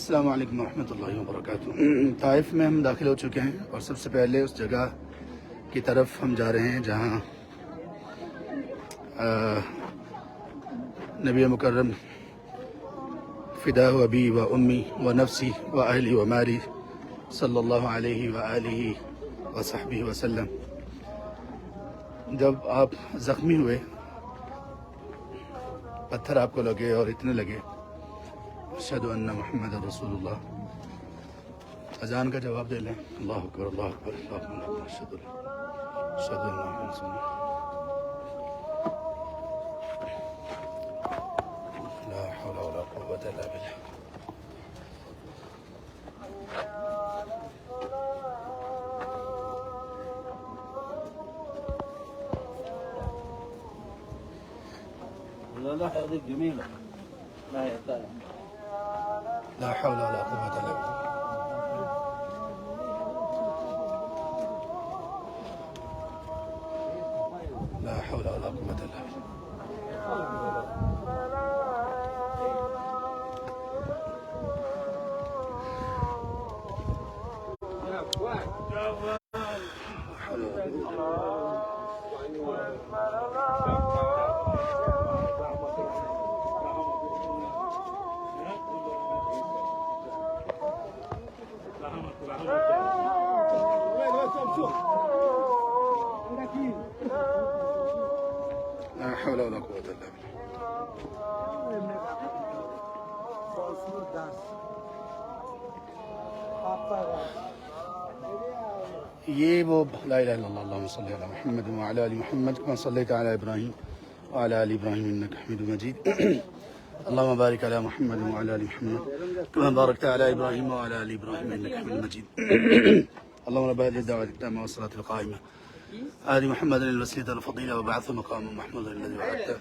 السلام علیکم ورحمۃ اللہ وبرکاتہ۔ طائف میں ہم داخل ہو چکے ہیں اور سب سے پہلے اس جگہ کی طرف ہم جا رہے ہیں جہاں نبی مکرم فدا ابی و امی و نفسی و اہلی و ماری صلی اللہ علیہ وآلہ وصحبہ وسلم، جب آپ زخمی ہوئے، پتھر آپ کو لگے اور اتنے لگے، اشہد ان محمد رسول اللہ، اذان کا جواب دے لیں، اللہ اکبر اللہ اکبر اللہ اکبر، اشہد ان محمد رسول اللہ، لا حول ولا قوة الا باللہ۔ لا هذه جميلة لا يحتاج لا حول ولا قوة الا باللہ۔ لا حول ولا قوة الا باللہ۔ لا حول ولا قوة الا باللہ۔ یہ وہ لا الہ الا اللہ اللہم صلی علی محمد وعلی آل محمد کما صلیت علی ابراہیم وعلی آل ابراہیم انک حمید مجید، اللہم بارک علی محمد وعلی آل محمد کما بارکت علی ابراہیم وعلی آل ابراہیم انک حمید مجید، اللہم رب هذه الدعوة التامة والصلاة القائمة آل محمد الوسيلة والفضيلة وبعثه مقام محمود الذي وعدته،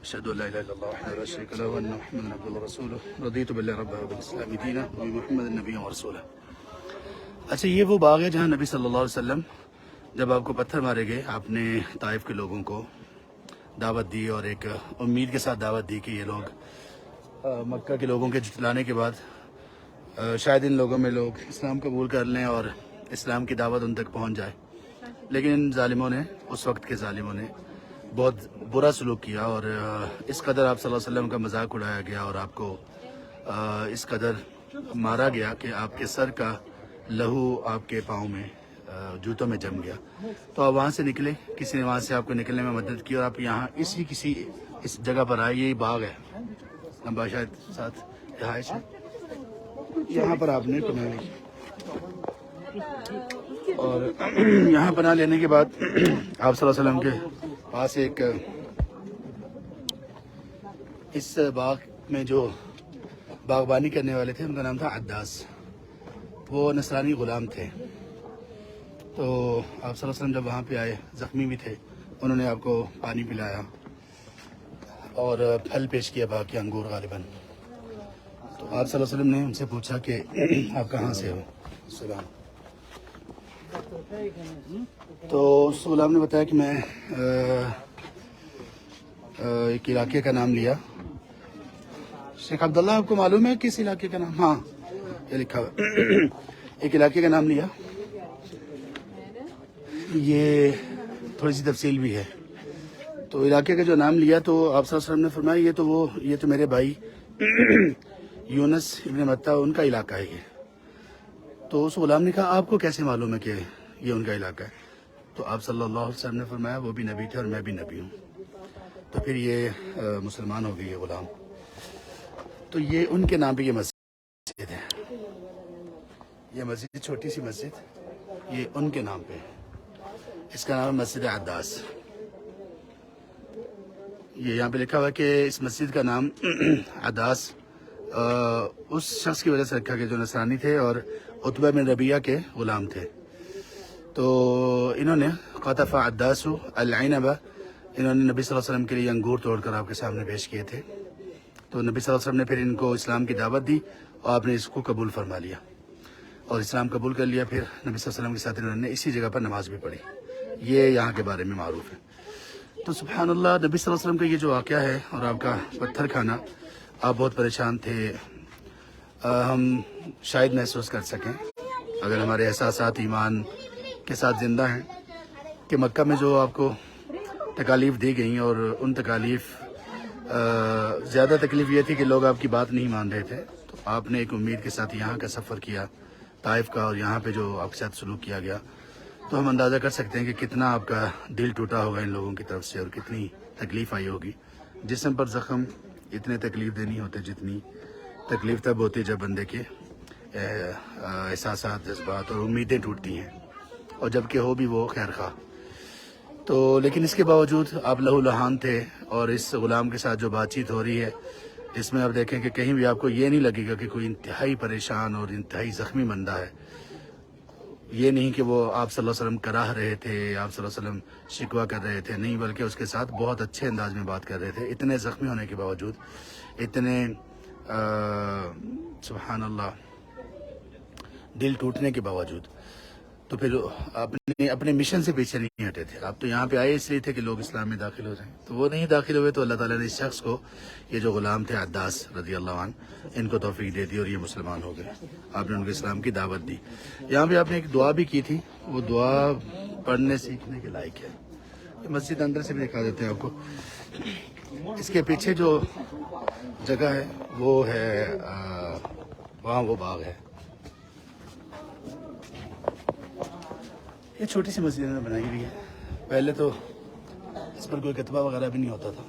أشهد أن لا إله إلا الله وحده لا شريك له وأن محمدا عبده ورسوله، رضيت بالله ربا وبالإسلام دينا وبمحمد نبيا ورسولا۔ اچھا، یہ وہ باغ ہے جہاں نبی صلی اللہ علیہ وسلم جب آپ کو پتھر مارے گئے، آپ نے طائف کے لوگوں کو دعوت دی اور ایک امید کے ساتھ دعوت دی کہ یہ لوگ مکہ کے لوگوں کے جتلانے کے بعد شاید ان لوگوں میں لوگ اسلام قبول کر لیں اور اسلام کی دعوت ان تک پہنچ جائے، لیکن ان ظالموں نے، اس وقت کے ظالموں نے بہت برا سلوک کیا اور اس قدر آپ صلی اللہ علیہ وسلم کا مذاق اڑایا گیا اور آپ کو اس قدر مارا گیا کہ آپ کے سر کا لہو آپ کے پاؤں میں جوتوں میں جم گیا۔ تو آپ وہاں سے نکلے، کسی نے وہاں سے آپ کو نکلنے میں مدد کی اور آپ یہاں اس جگہ پر آئے۔ یہی باغ ہے، لمبا شاید ساتھ رہائش ہے، یہاں پر آپ نے پناہ لی اور یہاں پناہ لینے کے بعد آپ صلی اللہ علیہ وسلم کے پاس ایک اس باغ میں جو باغبانی کرنے والے تھے ان کا نام تھا عداس، وہ نصرانی غلام تھے۔ تو آپ صلی اللہ علیہ وسلم جب وہاں پہ آئے، زخمی بھی تھے، انہوں نے آپ کو پانی پلایا اور پھل پیش کیا، باغ کے انگور غالباً۔ تو آپ صلی اللہ علیہ وسلم نے ان سے پوچھا کہ آپ کہاں سے ہو؟ سلام۔ تو اس غلام نے بتایا کہ میں ایک علاقے کا نام لیا۔ شیخ عبداللہ، آپ کو معلوم ہے کس علاقے کا نام؟ ہاں، یہ لکھا ہوا، ایک علاقے کا نام لیا۔ یہ تھوڑی سی تفصیل بھی ہے۔ تو علاقے کا جو نام لیا تو آپ صلی اللہ علیہ وسلم نے فرمایا یہ تو میرے بھائی یونس ابن متہ ان کا علاقہ ہے یہ۔ تو اس غلام نے کہا آپ کو کیسے معلوم ہے کہ یہ ان کا علاقہ ہے؟ تو آپ صلی اللہ علیہ وسلم نے فرمایا وہ بھی نبی تھے اور میں بھی نبی ہوں۔ تو پھر یہ مسلمان ہو گئی یہ غلام۔ تو یہ ان کے نام پہ یہ مسجد ہے، یہ مسجد، چھوٹی سی مسجد، یہ ان کے نام پہ ہے، اس کا نام ہے مسجد عداس۔ یہ یہاں پہ لکھا ہوا ہے کہ اس مسجد کا نام عداس اس شخص کی وجہ سے رکھا گیا جو نصرانی تھے اور عتبہ بن ربیعہ کے غلام تھے۔ تو انہوں نے قطف عداس العنب، انہوں نے نبی صلی اللہ علیہ وسلم کے لیے انگور توڑ کر آپ کے سامنے پیش کیے تھے۔ تو نبی صلی اللہ علیہ وسلم نے پھر ان کو اسلام کی دعوت دی اور آپ نے اس کو قبول فرما لیا اور اسلام قبول کر لیا۔ پھر نبی صلی اللہ علیہ وسلم کے ساتھ انہوں نے اسی جگہ پر نماز بھی پڑھی۔ یہ یہاں کے بارے میں معروف ہے۔ تو سبحان اللہ، نبی صلی اللہ علیہ وسلم کا یہ جو واقعہ ہے اور آپ کا پتھر کھانا، آپ بہت پریشان تھے، ہم شاید محسوس کر سکیں اگر ہمارے احساسات ایمان کے ساتھ زندہ ہیں کہ مکہ میں جو آپ کو تکالیف دی گئیں اور ان تکالیف زیادہ تکلیف یہ تھی کہ لوگ آپ کی بات نہیں مان رہے تھے، تو آپ نے ایک امید کے ساتھ یہاں کا سفر کیا طائف کا، اور یہاں پہ جو آپ کے ساتھ سلوک کیا گیا، تو ہم اندازہ کر سکتے ہیں کہ کتنا آپ کا دل ٹوٹا ہوگا ان لوگوں کی طرف سے اور کتنی تکلیف آئی ہوگی۔ جسم پر زخم اتنے تکلیف دہ نہیں ہوتے جتنی تکلیف تب ہوتی جب بندے کے احساسات، جذبات اور امیدیں ٹوٹتی ہیں، اور جب کہ ہو بھی وہ خیر خواہ۔ تو لیکن اس کے باوجود آپ لہو لہان تھے، اور اس غلام کے ساتھ جو بات چیت ہو رہی ہے اس میں آپ دیکھیں کہ کہیں بھی آپ کو یہ نہیں لگے گا کہ کوئی انتہائی پریشان اور انتہائی زخمی بندہ ہے۔ یہ نہیں کہ وہ آپ صلی اللہ علیہ وسلم کراہ رہے تھے، آپ صلی اللہ علیہ وسلم شکوہ کر رہے تھے، نہیں، بلکہ اس کے ساتھ بہت اچھے انداز میں بات کر رہے تھے، اتنے زخمی ہونے کے باوجود، اتنے سبحان اللہ دل ٹوٹنے کے باوجود۔ تو پھر اپنے مشن سے پیچھے نہیں ہٹے تھے۔ آپ تو یہاں پہ آئے اس لیے تھے کہ لوگ اسلام میں داخل ہو جائیں، تو وہ نہیں داخل ہوئے، تو اللہ تعالیٰ نے اس شخص کو، یہ جو غلام تھے عداس رضی اللہ عنہ، ان کو توفیق دے دی اور یہ مسلمان ہو گئے۔ آپ نے ان کو اسلام کی دعوت دی۔ یہاں پہ آپ نے ایک دعا بھی کی تھی، وہ دعا پڑھنے سیکھنے کے لائق ہے۔ یہ مسجد اندر سے بھی دکھا دیتے ہیں آپ کو۔ اس کے پیچھے جو جگہ ہے وہ ہے وہاں وہ باغ ہے۔ یہ چھوٹی سی مسجد بنائی ہوئی ہے، پہلے تو اس پر کوئی کتبہ وغیرہ بھی نہیں ہوتا تھا،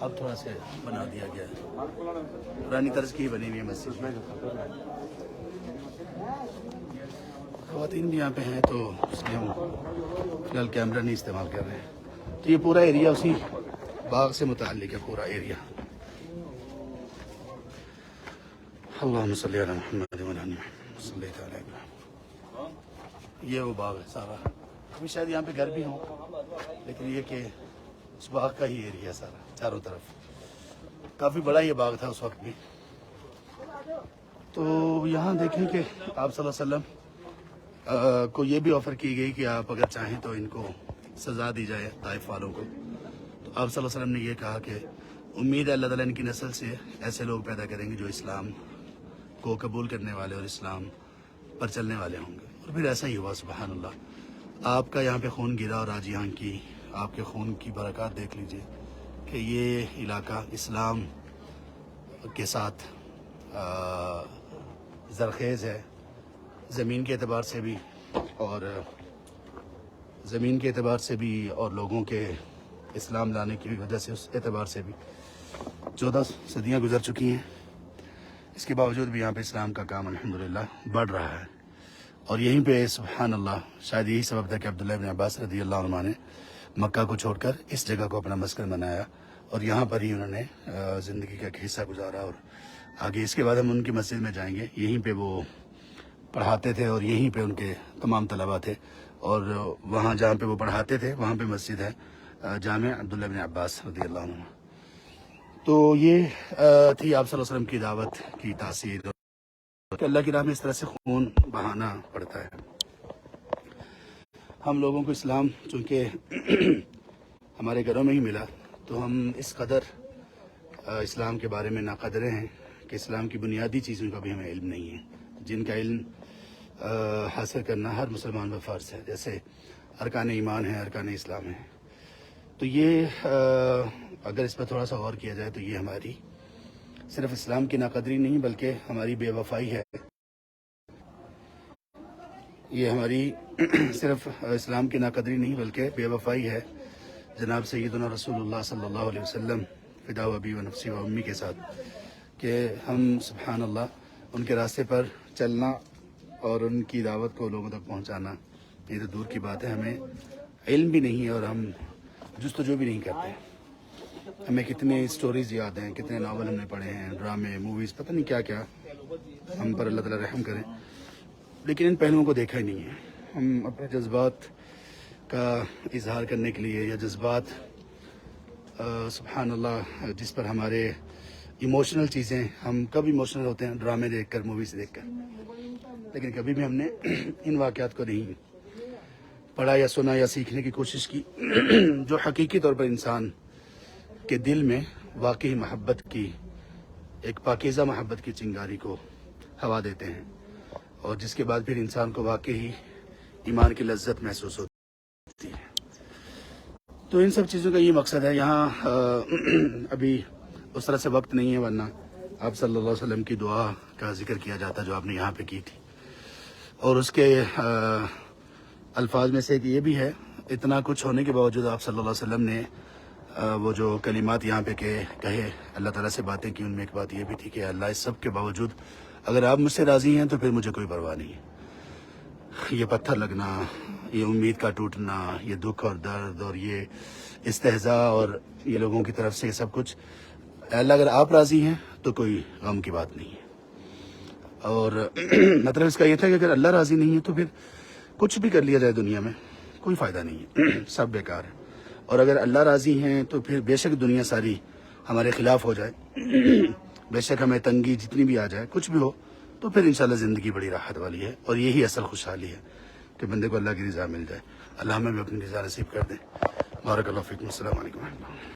اب تھوڑا سا بنا دیا گیا ہے، پرانی طرز کی ہی بنی ہوئی ہے مسجد میں۔ خواتین بھی یہاں پہ ہیں تو اس لیے ہم فی الحال کیمرہ نہیں استعمال کر رہے ہیں۔ تو یہ پورا ایریا اسی باغ سے متعلق ہے، پورا ایریا۔ اللہم صلی علی محمد وعلی آل محمد صلی اللہ علیہ وسلم۔ یہ وہ باغ ہے سارا، ابھی شاید یہاں پہ گھر بھی ہوں، لیکن یہ کہ اس باغ کا ہی ایریا سارا چاروں طرف۔ کافی بڑا یہ باغ تھا اس وقت بھی۔ تو یہاں دیکھیں کہ آپ صلی اللہ علیہ وسلم کو یہ بھی آفر کی گئی کہ آپ اگر چاہیں تو ان کو سزا دی جائے طائف والوں کو، تو آپ صلی اللہ علیہ وسلم نے یہ کہا کہ امید ہے اللہ تعالیٰ ان کی نسل سے ایسے لوگ پیدا کریں گے جو اسلام کو قبول کرنے والے اور اسلام پر چلنے والے ہوں گے، اور پھر ایسا ہی ہوا سبحان اللہ۔ آپ کا یہاں پہ خون گرا، اور آج یہاں کی آپ کے خون کی برکات دیکھ لیجئے کہ یہ علاقہ اسلام کے ساتھ زرخیز ہے، زمین کے اعتبار سے بھی اور لوگوں کے اسلام لانے کی وجہ سے اس اعتبار سے بھی 14 صدیاں گزر چکی ہیں، اس کے باوجود بھی یہاں پہ اسلام کا کام الحمدللہ بڑھ رہا ہے۔ اور یہیں پہ سبحان اللہ شاید یہی سبب تھا کہ عبداللہ ابن عباس رضی اللہ عنہ نے مکہ کو چھوڑ کر اس جگہ کو اپنا مسکن بنایا، اور یہاں پر ہی انہوں نے زندگی کا ایک حصہ گزارا۔ اور آگے اس کے بعد ہم ان کی مسجد میں جائیں گے، یہیں پہ وہ پڑھاتے تھے اور یہیں پہ ان کے تمام طلباء تھے، اور وہاں جہاں پہ وہ پڑھاتے تھے وہاں پہ مسجد ہے جامع عبداللہ ابن عباس رضی اللہ عنہ۔ تو یہ تھی آپ صلی اللہ علیہ وسلم کی دعوت کی تاثیر، کہ اللہ کی راہ میں اس طرح سے خون بہانا پڑتا ہے۔ ہم لوگوں کو اسلام چونکہ ہمارے گھروں میں ہی ملا، تو ہم اس قدر اسلام کے بارے میں ناقدرے ہیں کہ اسلام کی بنیادی چیزوں کا بھی ہمیں علم نہیں ہے، جن کا علم حاصل کرنا ہر مسلمان پر فرض ہے، جیسے ارکان ایمان ہے، ارکان اسلام ہے۔ تو یہ اگر اس پر تھوڑا سا غور کیا جائے تو یہ ہماری صرف اسلام کی ناقدری نہیں بلکہ ہماری بے وفائی ہے۔ یہ ہماری صرف اسلام کی ناقدری نہیں بلکہ بے وفائی ہے جناب سیدنا رسول اللہ صلی اللہ علیہ وسلم فدا و ابی و نفسی و امی کے ساتھ، کہ ہم سبحان اللہ ان کے راستے پر چلنا اور ان کی دعوت کو لوگوں تک پہنچانا یہ تو دور کی بات ہے، ہمیں علم بھی نہیں ہے اور ہم جستجو بھی نہیں کرتے۔ ہمیں کتنے سٹوریز یاد ہیں، کتنے ناول ہم نے پڑھے ہیں، ڈرامے، موویز، پتہ نہیں کیا کیا، ہم پر اللہ تعالیٰ رحم کریں، لیکن ان پہلوؤں کو دیکھا ہی نہیں ہے۔ ہم اپنے جذبات کا اظہار کرنے کے لیے یا جذبات سبحان اللہ جس پر ہمارے ایموشنل چیزیں، ہم کب ایموشنل ہوتے ہیں ڈرامے دیکھ کر، موویز دیکھ کر، لیکن کبھی بھی ہم نے ان واقعات کو نہیں پڑھا یا سنا یا سیکھنے کی کوشش کی جو حقیقی طور پر انسان کے دل میں واقعی محبت کی، ایک پاکیزہ محبت کی چنگاری کو ہوا دیتے ہیں، اور جس کے بعد پھر انسان کو واقعی ایمان کی لذت محسوس ہوتی ہے۔ تو ان سب چیزوں کا یہ مقصد ہے۔ یہاں ابھی اس طرح سے وقت نہیں ہے، ورنہ آپ صلی اللہ علیہ وسلم کی دعا کا ذکر کیا جاتا جو آپ نے یہاں پہ کی تھی، اور اس کے الفاظ میں سے ایک یہ بھی ہے، اتنا کچھ ہونے کے باوجود آپ صلی اللہ علیہ وسلم نے وہ جو کلمات یہاں پہ کہے، اللہ تعالیٰ سے باتیں کی، ان میں ایک بات یہ بھی تھی کہ اللہ اس سب کے باوجود اگر آپ مجھ سے راضی ہیں تو پھر مجھے کوئی پرواہ نہیں ہے۔ یہ پتھر لگنا، یہ امید کا ٹوٹنا، یہ دکھ اور درد اور یہ استہزاء اور یہ لوگوں کی طرف سے یہ سب کچھ، اللہ اگر آپ راضی ہیں تو کوئی غم کی بات نہیں ہے۔ اور مطلب اس کا یہ تھا کہ اگر اللہ راضی نہیں ہے تو پھر کچھ بھی کر لیا جائے دنیا میں کوئی فائدہ نہیں ہے، سب بیکار ہے۔ اور اگر اللہ راضی ہیں تو پھر بے شک دنیا ساری ہمارے خلاف ہو جائے، بے شک ہمیں تنگی جتنی بھی آ جائے، کچھ بھی ہو، تو پھر انشاءاللہ زندگی بڑی راحت والی ہے، اور یہی اصل خوشحالی ہے کہ بندے کو اللہ کی رضا مل جائے۔ اللہ ہمیں بھی اپنی رضا نصیب کر دیں۔ بارک اللہ فیکم۔ السلام علیکم ورحمۃ اللہ۔